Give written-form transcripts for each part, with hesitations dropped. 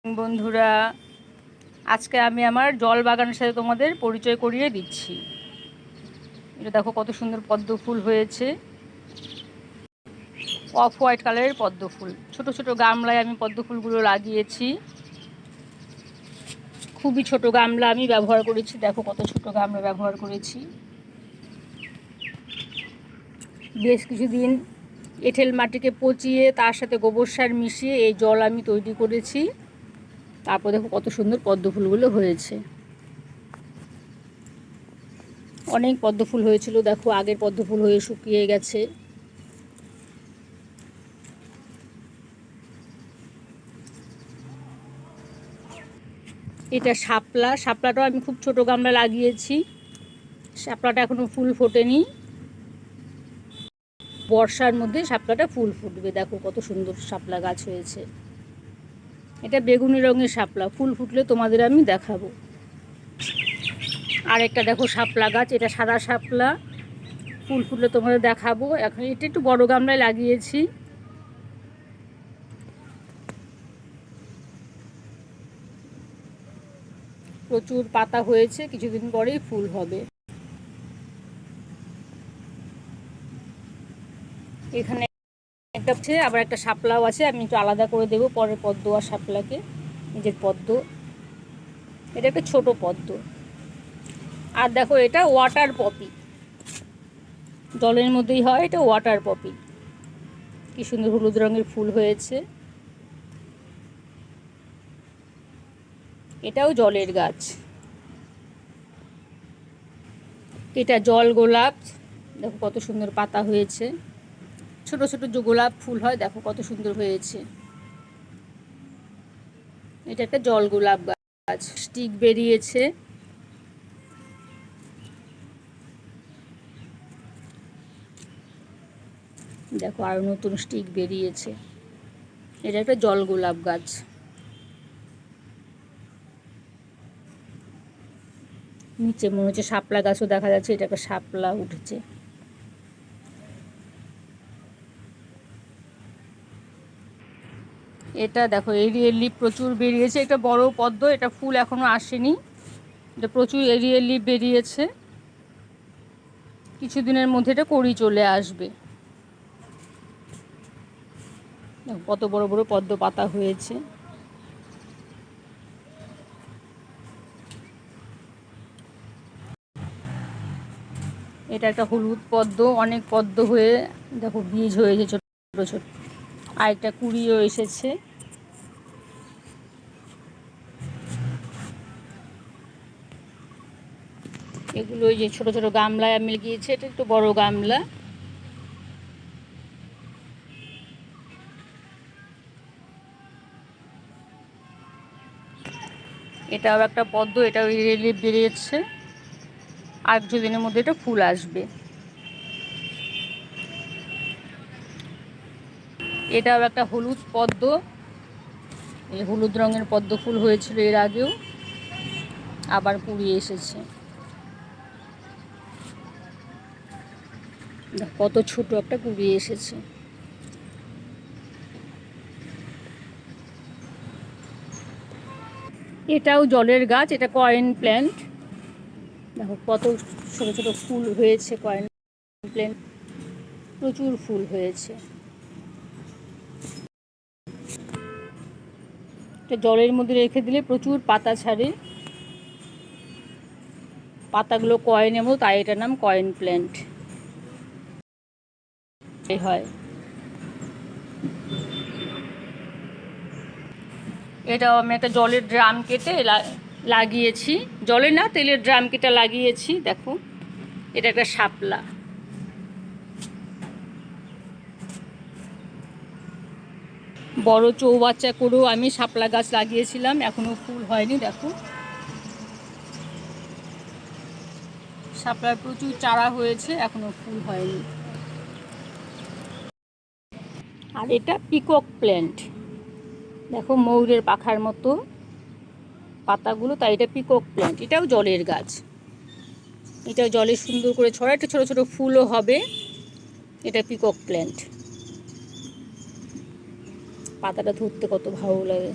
বন্ধুরা, আজকে আমি আমার জল বাগানের সাথে তোমাদের পরিচয় করিয়ে দিচ্ছি। এটা দেখো কত সুন্দর পদ্ম ফুল হয়েছে, অফ হোয়াইট কালারের পদ্ম ফুল। ছোট ছোট গামলায় আমি পদ্ম ফুলগুলো লাগিয়েছি। খুবই ছোট গামলা আমি ব্যবহার করেছি, দেখো কত ছোট গামলা ব্যবহার করেছি। বেশ কিছুদিন এঁটেল মাটিকে পচিয়ে তার সাথে গোবর সার মিশিয়ে এই জল আমি তৈরি করেছি। তারপর দেখো কত সুন্দর পদ্ম ফুলগুলো হয়েছে। অনেক পদ্ম ফুল হয়েছিল, দেখো আগের পদ্ম ফুল হয়ে শুকিয়ে গেছে। এটা শাপলাটাও আমি খুব ছোট গামলা লাগিয়েছি। শাপলাটা এখনো ফুল ফোটেনি, বর্ষার মধ্যে শাপলাটা ফুল ফুটবে। দেখো কত সুন্দর শাপলা গাছ হয়েছে। এটা বেগুনি রঙের শাপলা, ফুল ফুটলে তোমাদের আমি দেখাবো। আর একটা দেখো শাপলা গাছ, এটা সাদা শাপলা, ফুল ফুটলে তোমাদের দেখাবো। এখন এটা একটু বড় গামলায় লাগিয়েছি। প্রচুর পাতা হয়েছে, কিছুদিন পরেই ফুল হবে। এখানে একটা আছে, আবার একটা শাপলাও আছে, আমি একটু আলাদা করে দেবো পরে পদ্ম আর শাপলাকে। নিজের পদ্ম, এটা একটা ছোট পদ্ম। আর দেখো এটা ওয়াটার পপি, জলের মধ্যেই হয়, এটা ওয়াটার পপি। কি সুন্দর হলুদ রঙের ফুল হয়েছে। এটাও জলের গাছ। এটা জল গোলাপ, দেখো কত সুন্দর পাতা হয়েছে। ছোট ছোট যে গোলাপ ফুল হয়, দেখো কত সুন্দর হয়েছে। এটা একটা জল গোলাপ গাছ, স্টিক বেরিয়েছে। দেখো আরো নতুন স্টিক বেরিয়েছে। এটা একটা জল গোলাপ গাছ। নিচে মনে হচ্ছে শাপলা গাছও দেখা যাচ্ছে, এটা একটা শাপলা উঠেছে। এটা দেখো এরিয়েল লিফ প্রচুর বেরিয়েছে, এটা বড় পদ্ম, এটা ফুল এখনো আসেনি। এটা প্রচুর এরিয়েল লিফ বেরিয়েছে, কিছুদিনের মধ্যে এটা কড়ি চলে আসবে। কত বড় বড় পদ্ম পাতা হয়েছে। এটা একটা হলুদ পদ্ম, অনেক পদ্ম হয়ে দেখো বীজ হয়েছে ছোট ছোট, আর একটা কুড়িও এসেছে। এগুলো ওই যে ছোট ছোট গামলায় আমি লাগিয়েছি, এটা একটু বড় গামলা। এটাও একটা পদ্ম, এটাও রিলিফ বেরিয়েছে, আর কিছুদিনের মধ্যে এটা ফুল আসবে। এটাও একটা হলুদ পদ্ম, এই হলুদ রঙের পদ্ম ফুল হয়েছিল এর আগেও, আবার কুড়িয়ে এসেছে। কত ছোট একটা কুড়িয়ে এসেছে। এটাও জলের গাছ, এটা কয়েন প্ল্যান্ট। দেখো কত ছোট ছোট ফুল হয়েছে, কয়েন প্ল্যান্ট প্রচুর ফুল হয়েছে। এটা জলের মধ্যে রেখে দিলে প্রচুর পাতা ছাড়ে, পাতাগুলো কয়েনের মতো, তাই এটার নাম কয়েন প্ল্যান্ট হয়। এটাও আমি একটা জলের ড্রাম কেটে লাগিয়েছি, জলের না তেলের ড্রাম কেটে লাগিয়েছি। দেখো এটা একটা শাপলা। বড় চৌবাচ্চা করেও আমি শাপলা গাছ লাগিয়েছিলাম, এখনো ফুল হয়নি। দেখো শাপলার প্রচুর চারা হয়েছে, এখনো ফুল হয়নি। আর এটা পিকক প্ল্যান্ট, দেখো ময়ূরের পাখার মতো পাতাগুলো, তাই এটা পিকক প্ল্যান্ট। এটাও জলের গাছ, এটাও জলে সুন্দর করে ছড়ায়, একটা ছোটো ছোটো ফুলও হবে। এটা পিকক প্ল্যান্ট, পাতাটা ধরতে কত ভালো লাগে।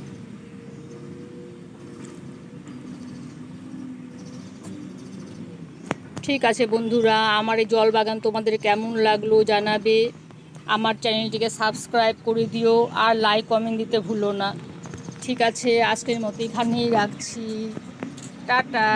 ঠিক আছে বন্ধুরা, আমার এই জল বাগান তোমাদের কেমন লাগলো জানাবে। আমার চ্যানেলটিকে সাবস্ক্রাইব করে দিও আর লাইক কমেন্ট দিতে ভুলো না। ঠিক আছে, আজকের মতো এখানেই রাখছি। টাটা।